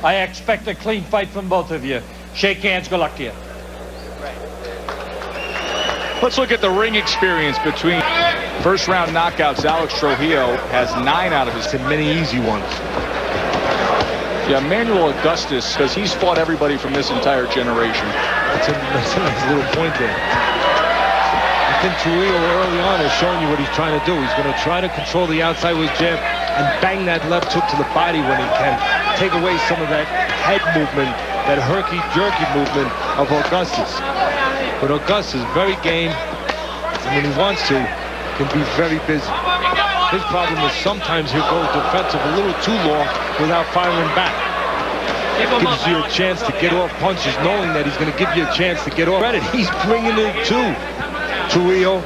I expect a clean fight from both of you. Shake hands. Good luck to you. Let's look at the ring experience between first round knockouts. Alex Trujillo has 9 out of his and many easy ones. Yeah, Emmanuel Augustus, because he's fought everybody from this entire generation. That's a nice little point there. I think Trujillo early on has shown you what he's trying to do. He's going to try to control the outside with his jab and bang that left hook to the body when he can. Take away some of that head movement, that herky-jerky movement of Augustus. But Augustus is very game, and when he wants to, can be very busy. His problem is sometimes he'll go defensive a little too long without firing back. Gives you a chance to get off punches, knowing that he's going to give you a chance to get off. He's bringing it to Trujillo,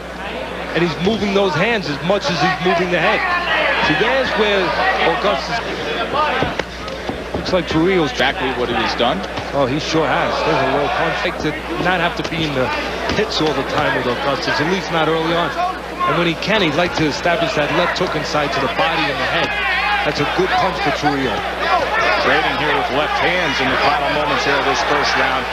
and he's moving those hands as much as he's moving the head. See, there's where Augustus... Looks like Trujillo's exactly what he has done. Oh, he sure has. There's a low punch. To not have to be in the hits all the time with Augustus, at least not early on. And when he can, he'd like to establish that left hook inside to the body and the head. That's a good punch for Trujillo. Trading here with left hands in the final moments here of this first round.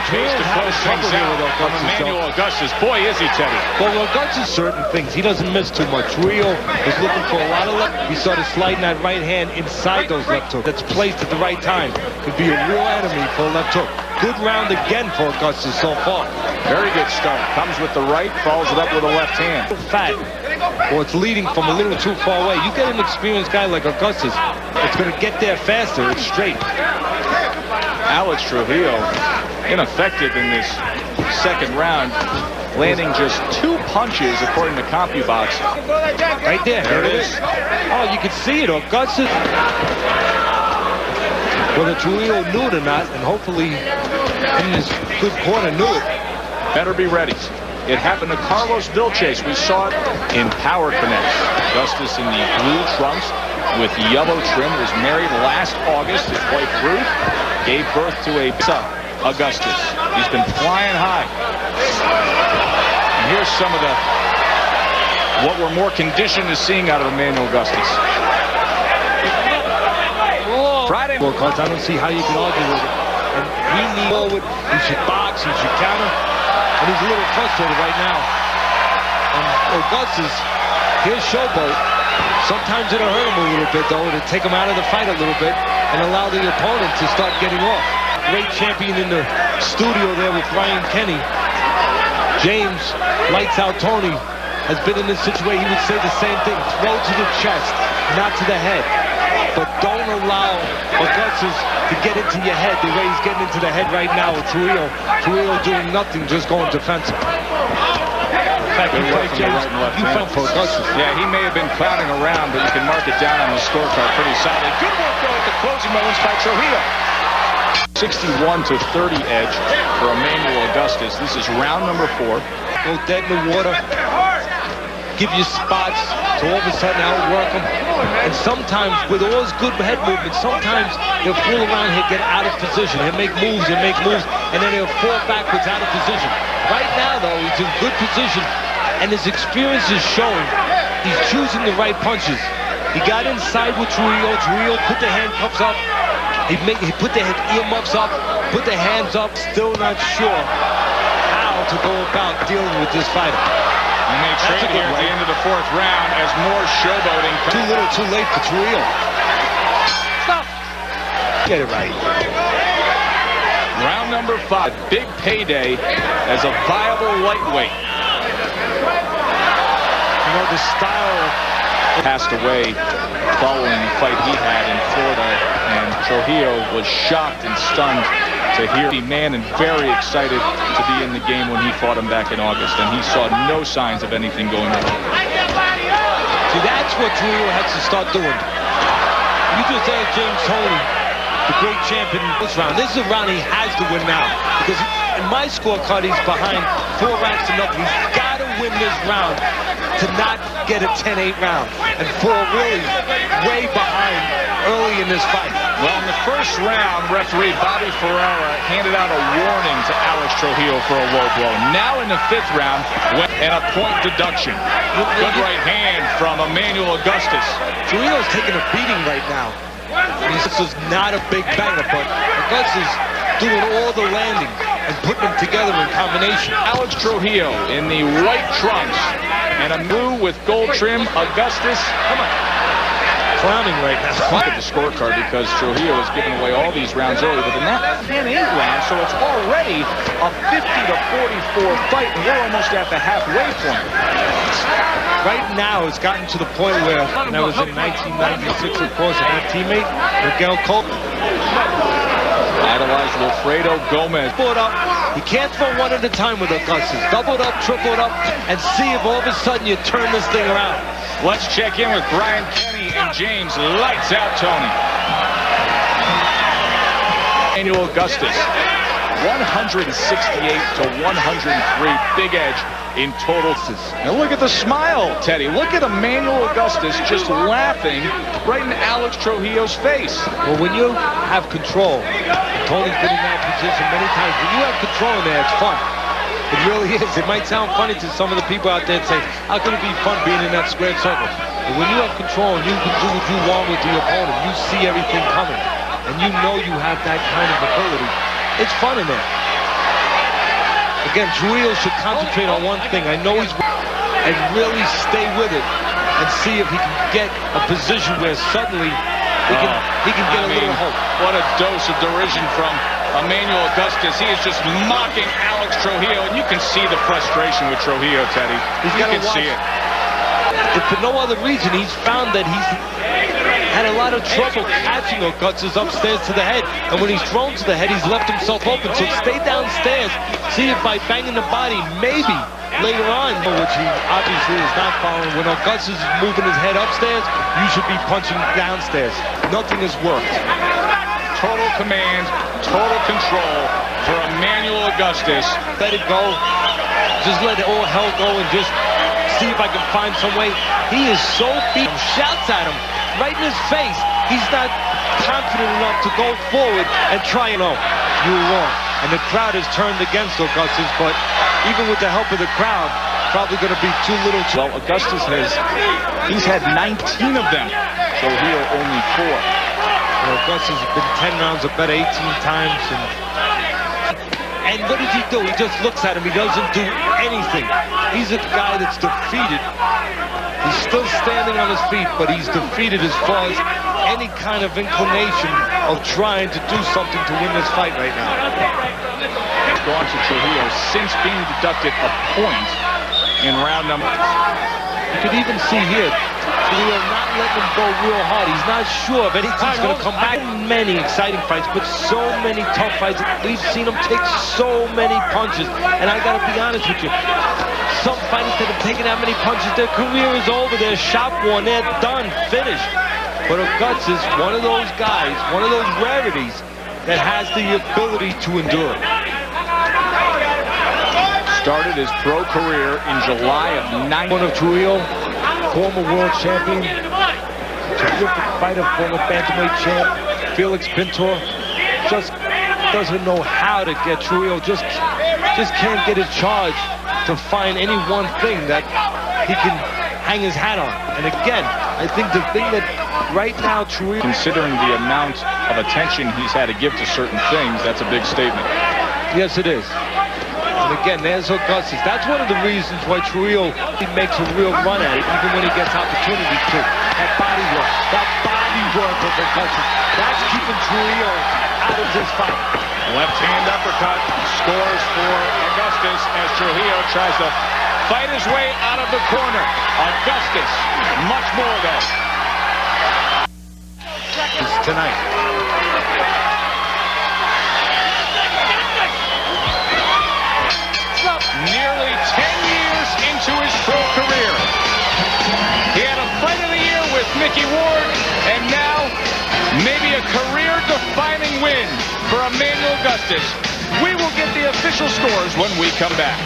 Chase to close things out from Emmanuel Augustus. Boy, is he, Teddy. Well, Augustus certain things. He doesn't miss too much. Trujillo was looking for a lot of left. He started sliding that right hand inside those left hooks. That's placed at the right time. Could be a real enemy for a left hook. Good round again for Augustus so far. Very good start. Comes with the right, follows it up with a left hand. Fat. Or it's leading from a little too far away. You get an experienced guy like Augustus, it's going to get there faster. It's straight. Alex Trujillo ineffective in this second round, landing just 2 punches according to CompuBox. Right there. There it is. Oh, you can see it. Augustus. Whether Trujillo knew it or not, and hopefully in his good corner knew it. Better be ready. It happened to Carlos Vilches. We saw it in Power Connect. Augustus in the blue trunks with yellow trim was married last August. His wife Ruth gave birth to a son, Augustus. He's been flying high. And here's some of what we're more conditioned to seeing out of Emmanuel Augustus. Friday. Well, I don't see how you can argue with it. And he needs forward. He should box. He should counter. And he's a little frustrated right now. And Augustus, here's Showboat. Sometimes it'll hurt him a little bit, though, to take him out of the fight a little bit and allow the opponent to start getting off. Great champion in the studio there with Brian Kenny. James, Lights Out Tony, has been in this situation. He would say the same thing. Throw to the chest, not to the head. But don't allow Augustus to get into your head the way he's getting into the head right now with Trujillo. Trujillo doing nothing, just going defensive. In fact, you felt for Augustus. Yeah, he may have been clowning around, but you can mark it down on the scorecard pretty solidly. Good work, though, at the closing moments by Trujillo. 61-30 edge for Emmanuel Augustus. This is round number 4. Go dead in the water. Give you spots to all of a sudden outwork him. And sometimes, with all his good head movement, sometimes he'll fool around, he'll get out of position. He'll make moves, and then he'll fall backwards out of position. Right now, though, he's in good position, and his experience is showing. He's choosing the right punches. He got inside with Trujillo. Trujillo put the handcuffs up. He put the earmuffs up, put the hands up. Still not sure how to go about dealing with this fighter. And they trade here at the end of the 4th round as more showboating. Too little, too late for Trujillo. Stop. Get it right. Round number 5. Big payday as a viable lightweight. You know, the style passed away following the fight he had in Florida, and Trujillo was shocked and stunned to hear the man and very excited to be in the game when he fought him back in August, and he saw no signs of anything going on. See, that's what Trujillo has to start doing. You just asked James Toney, the great champion in this round. This is a round he has to win now, because in my scorecard he's behind 4 rounds to nothing. He's got to win this round to not get a 10-8 round and fall really way behind early in this fight. Well, in the first round, referee Bobby Ferreira handed out a warning to Alex Trujillo for a low blow. Now in the 5th round, and a point deduction. Good right hand from Emmanuel Augustus. Trujillo's taking a beating right now. This is not a big banger, but Augustus is doing all the landing and putting them together in combination. Alex Trujillo in the white trunks and a blue with gold trim. Augustus, come on. Clowning right now. Look at the scorecard because Trujillo has given away all these rounds early, but in that 10-8 round, so it's already a 50-44 fight, and we're almost at the halfway point. Right now, it's gotten to the point where, and that was in 1996, of course, and that teammate, Miguel Cole. Idolized Wilfredo Gomez. Pull it up. You can't throw one at a time with Augustus. Double it up, triple it up, and see if all of a sudden you turn this thing around. Let's check in with Brian Kenny and James. Lights out, Tony. Emmanuel Augustus, 168 to 103. Big edge in total. Now look at the smile, Teddy. Look at Emmanuel Augustus just laughing right in Alex Trujillo's face. Well, when you have control, Tony's been in that position many times. When you have control in there, it's fun. It really is. It might sound funny to some of the people out there and say, how can it be fun being in that squared circle? But when you have control and you can do what you want with the opponent, you see everything coming, and you know you have that kind of ability, it's fun in there. Again, Trujillo should concentrate on one thing. I know he's and really stay with it and see if he can get a position where suddenly he can get a little hope. What a dose of derision from Emmanuel Augustus. He is just mocking Alex Trujillo, and you can see the frustration with Trujillo, Teddy. You can see it. If for no other reason, he's found that he's had a lot of trouble catching Augustus upstairs to the head. And when he's thrown to the head, he's left himself open. So stay downstairs. See if by banging the body, maybe later on, which he obviously is not following. When Augustus is moving his head upstairs, you should be punching downstairs. Nothing has worked. Total command, total control for Emmanuel Augustus. Let it go. Just let all hell go and just see if I can find some way. He is so beat. Shouts at him right in his face. He's not confident enough to go forward and try. No, you were wrong. And the crowd has turned against Augustus, but even with the help of the crowd, probably going to be too little. Well, Augustus he's had 19 of them. Trujillo only 4. Augustus has been 10 rounds of bet 18 times. And what does he do? He just looks at him. He doesn't do anything. He's a guy that's defeated. He's still standing on his feet, but he's defeated as far as any kind of inclination of trying to do something to win this fight right now. Gone to Trujillo since being deducted a point in round number. You could even see here, Trujillo not letting him go real hard. He's not sure if anything's going to come back. Many exciting fights, but so many tough fights. We've seen him take so many punches, and I got to be honest with you. Some fighters that have taken that many punches, their career is over. They're shop worn. They're done, finished. But Augustus is one of those guys, one of those rarities that has the ability to endure. Started his pro career in July of 9. One of Trujillo, former world champion, terrific fighter, former bantamweight champ, Felix Pintor, just doesn't know how to get Trujillo, just can't get his charge to find any one thing that he can hang his hat on. And again, I think the thing that right now Trujillo, considering the amount of attention he's had to give to certain things, that's a big statement. Yes, it is. And again, there's Augustus. That's one of the reasons why Trujillo makes a real run at it, even when he gets opportunity to. That body work of Augustus, that's keeping Trujillo out of this fight. Left hand uppercut scores for Augustus as Trujillo tries to fight his way out of the corner. Augustus, much more though. Tonight. Nearly 10 years into his pro career. He had a fight of the year with Mickey Ward, and now maybe a career-defining win for Emmanuel Augustus. We will get the official scores when we come back.